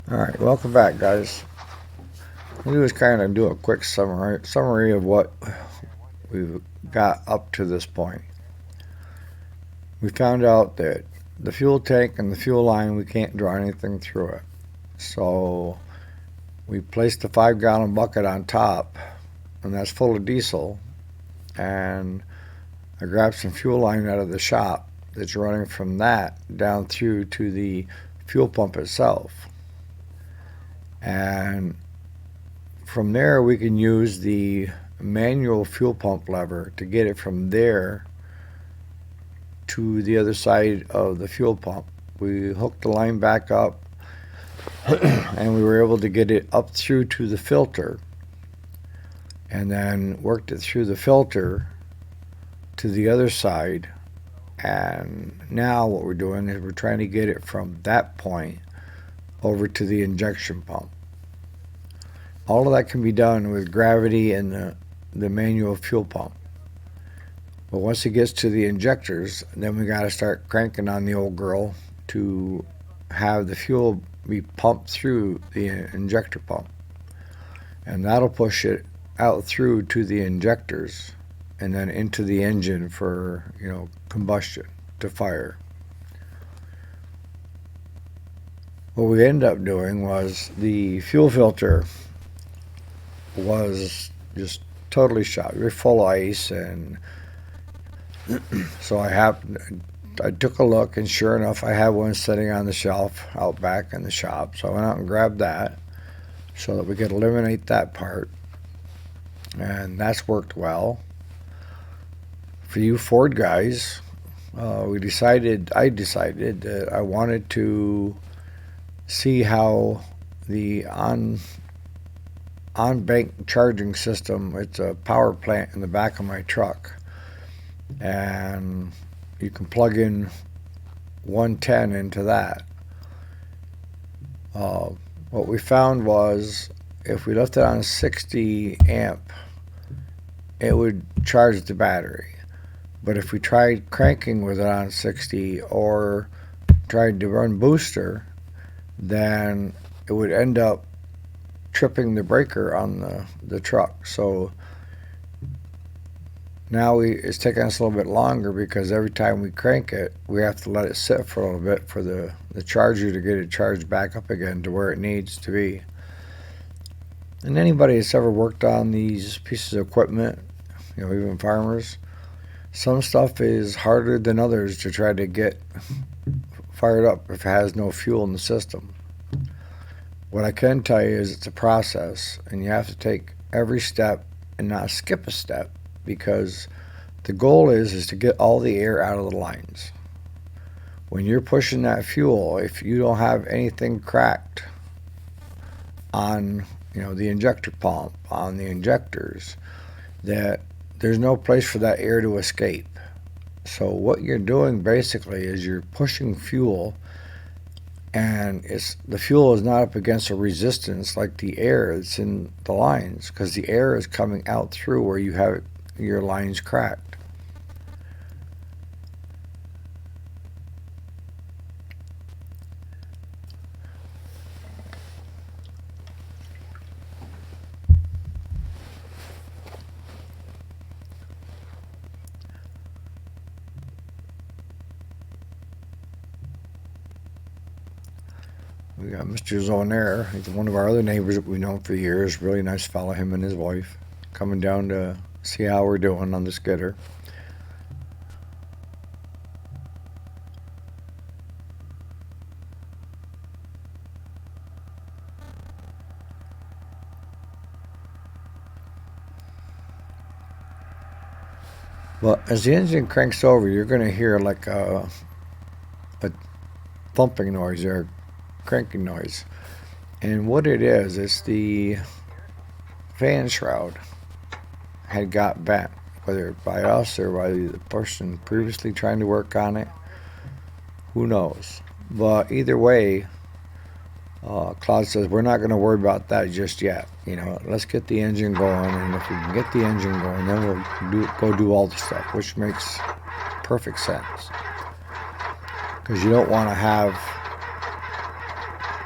Alright, welcome back, guys. We'll do is kind of do a quick summary of what we've got up to this point. We found out that the fuel tank and the fuel line, we can't draw anything through it. So we placed the 5-gallon bucket on top, and that's full of diesel. And I grabbed some fuel line out of the shop that's running from that down through to the fuel pump itself. And from there we can use the manual fuel pump lever to get it from there to the other side of the fuel pump. We hooked the line back up and we were able to get it up through to the filter, and then worked it through the filter to the other side. And now what we're doing is we're trying to get it from that point over to the injection pump. All of that can be done with gravity and the manual fuel pump. But once it gets to the injectors, then we got to start cranking on the old girl to have the fuel be pumped through the injector pump. And that'll push it out through to the injectors and then into the engine for, combustion, to fire. What we ended up doing was the fuel filter was just totally shot. We were full of ice, and so I took a look, and sure enough, I had one sitting on the shelf out back in the shop. So I went out and grabbed that so that we could eliminate that part, and that's worked well. For you Ford guys, I decided that I wanted to see how the on-bank charging system, it's a power plant in the back of my truck, and you can plug in 110 into that. What we found was if we left it on 60 amp, it would charge the battery. But if we tried cranking with it on 60 or tried to run booster, then it would end up tripping the breaker on the truck. So now it's taking us a little bit longer because every time we crank it, we have to let it sit for a little bit for the charger to get it charged back up again to where it needs to be. And anybody that's ever worked on these pieces of equipment, even farmers, some stuff is harder than others to try to get fired up if it has no fuel in the system. What I can tell you is it's a process, and you have to take every step and not skip a step, because the goal is to get all the air out of the lines. When you're pushing that fuel, if you don't have anything cracked on the injector pump, on the injectors, that there's no place for that air to escape. So what you're doing basically is you're pushing fuel, and the fuel is not up against a resistance like the air that's in the lines, because the air is coming out through where you have your lines cracked. We got Mr. Zonaire. He's one of our other neighbors that we've known for years. Really nice fellow, him and his wife, coming down to see how we're doing on the skidder. But as the engine cranks over, you're going to hear like a thumping noise or cranking noise. And what it is, it's the fan shroud had got bent, whether by us or by the person previously trying to work on it. Who knows? But either way, Claude says we're not going to worry about that just yet. Let's get the engine going, and if we can get the engine going, then we'll go do all the stuff, which makes perfect sense. Because you don't want to have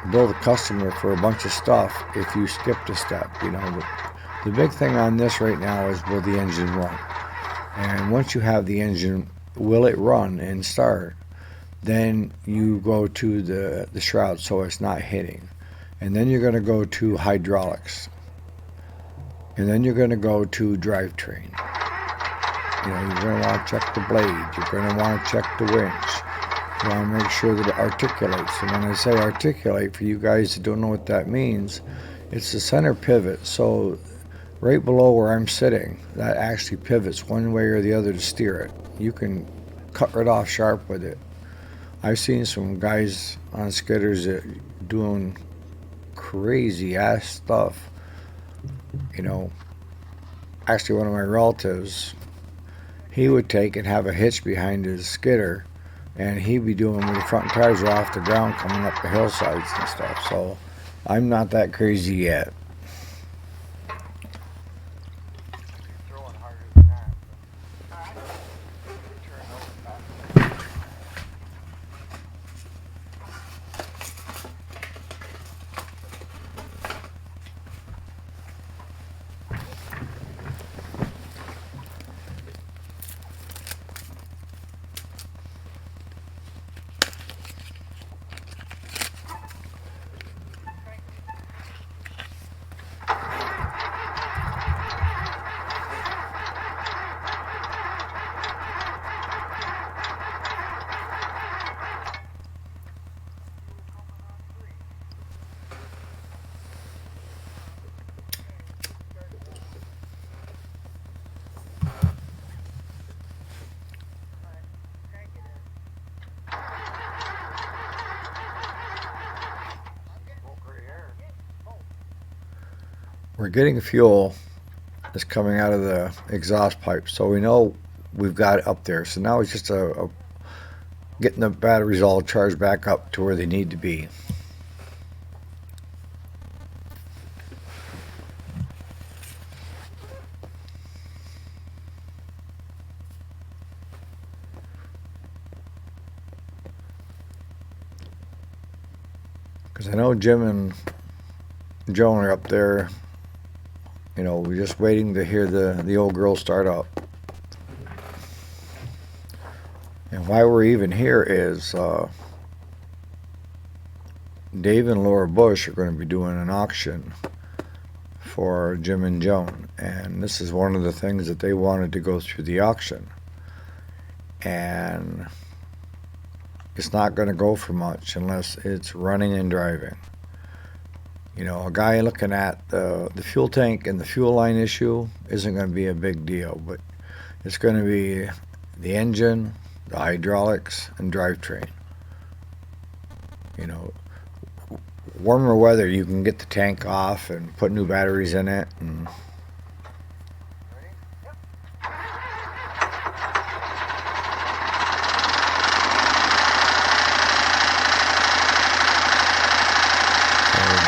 bill the customer for a bunch of stuff if you skipped a step. The big thing on this right now is, will the engine run? And once you have the engine, will it run and start? Then you go to the shroud so it's not hitting. And then you're going to go to hydraulics. And then you're going to go to drivetrain. You're going to want to check the blade. You're going to want to check the winch. You want to make sure that it articulates. And when I say articulate, for you guys that don't know what that means, it's the center pivot. So right below where I'm sitting, that actually pivots one way or the other to steer it. You can cut right off sharp with it. I've seen some guys on skidders that doing crazy ass stuff. Actually one of my relatives, he would take and have a hitch behind his skidder, and he'd be doing when the front tires are off the ground coming up the hillsides and stuff. So I'm not that crazy yet. We're getting fuel that's coming out of the exhaust pipe, so we know we've got it up there. So now it's just getting the batteries all charged back up to where they need to be. Because I know Jim and Joan are up there. We're just waiting to hear the old girl start up. And why we're even here is Dave and Laura Bush are going to be doing an auction for Jim and Joan. And this is one of the things that they wanted to go through the auction. And it's not going to go for much unless it's running and driving. A guy looking at the fuel tank and the fuel line issue isn't going to be a big deal, but it's going to be the engine, the hydraulics, and drivetrain. Warmer weather, you can get the tank off and put new batteries in it. And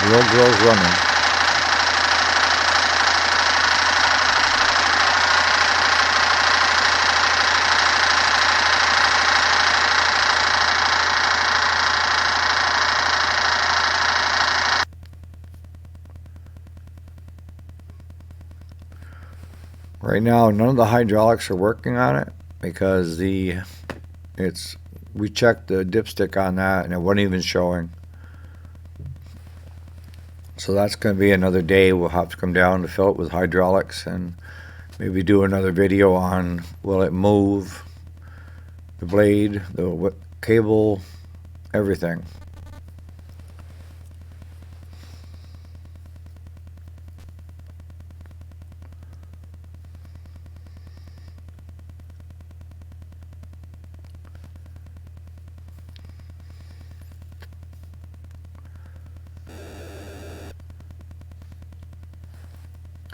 the old girl's running. Right now, none of the hydraulics are working on it because we checked the dipstick on that and it wasn't even showing. So that's going to be another day. We'll have to come down to fill it with hydraulics and maybe do another video on will it move, the blade, the cable, everything.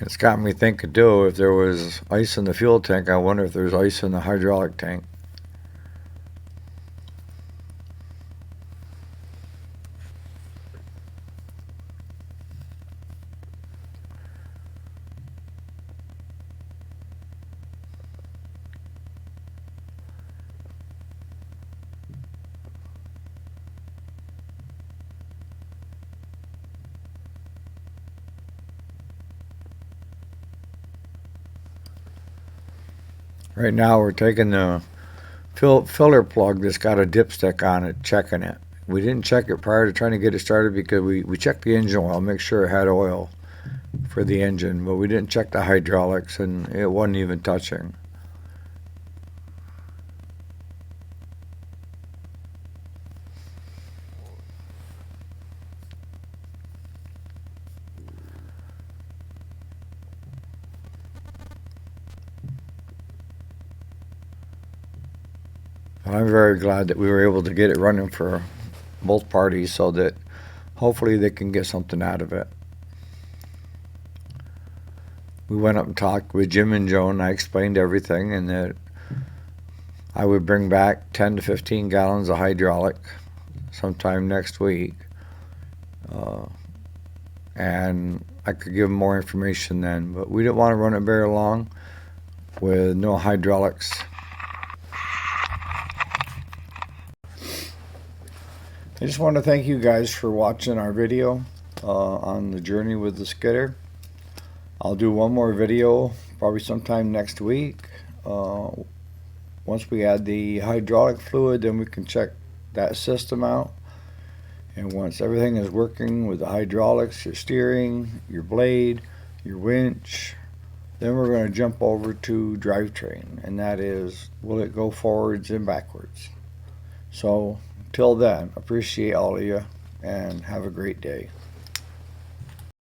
It's got me thinking too, if there was ice in the fuel tank, I wonder if there's ice in the hydraulic tank. Right now we're taking the filler plug that's got a dipstick on it, checking it. We didn't check it prior to trying to get it started because we checked the engine oil, make sure it had oil for the engine, but we didn't check the hydraulics, and it wasn't even touching. I'm very glad that we were able to get it running for both parties so that hopefully they can get something out of it. We went up and talked with Jim and Joan. I explained everything, and that I would bring back 10 to 15 gallons of hydraulic sometime next week. And I could give them more information then, but we didn't want to run it very long with no hydraulics. I just want to thank you guys for watching our video on the journey with the skidder. I'll do one more video probably sometime next week. Once we add the hydraulic fluid, then we can check that system out. And once everything is working with the hydraulics, your steering, your blade, your winch, then we're going to jump over to drivetrain, and that is, will it go forwards and backwards? So till then, appreciate all of you and have a great day.